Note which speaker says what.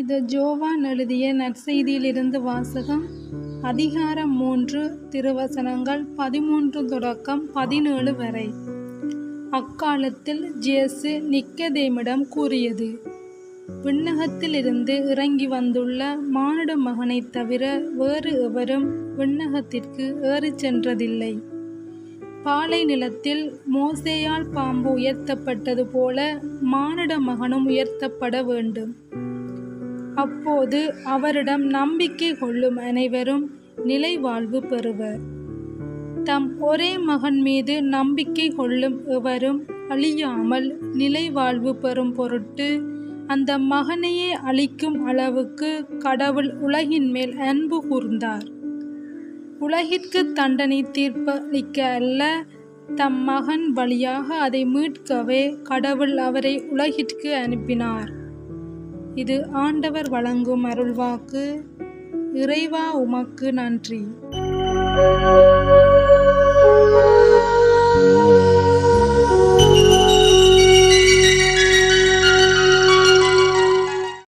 Speaker 1: இது ஜோவான் எழுதிய நற்செய்தியிலிருந்து வாசகம். அதிகாரம் 3, திருவசனங்கள் 13 தொடக்கம் 17 வரை. அக்காலத்தில் இயேசு நிக்கதேமிடம் கூறியது: விண்ணகத்திலிருந்து இறங்கி வந்துள்ள மானிட மகனைத் தவிர வேறு எவரும் விண்ணகத்திற்கு ஏறிச் சென்றதில்லை. பாலை நிலத்தில் மோசேயால் பாம்பு உயர்த்தப்பட்டது போல மானிட மகனும் உயர்த்தப்பட வேண்டும். அப்போது அவரிடம் நம்பிக்கை கொள்ளும் அனைவரும் நிலை வாழ்வு பெறுவர். தம் ஒரே மகன் மீது நம்பிக்கை கொள்ளும் எவரும் அழியாமல் நிலை வாழ்வு பெறும் பொருட்டு அந்த மகனையே அழிக்கும் அளவுக்கு கடவுள் உலகின் மேல் அன்பு கூர்ந்தார். உலகிற்கு தண்டனை தீர்ப்பளிக்க அல்ல, தம் மகன் வழியாக அதை மீட்கவே கடவுள் அவரை உலகிற்கு அனுப்பினார். இது ஆண்டவர் வழங்கும் அருள்வாக்கு. இறைவா, உமக்கு நன்றி.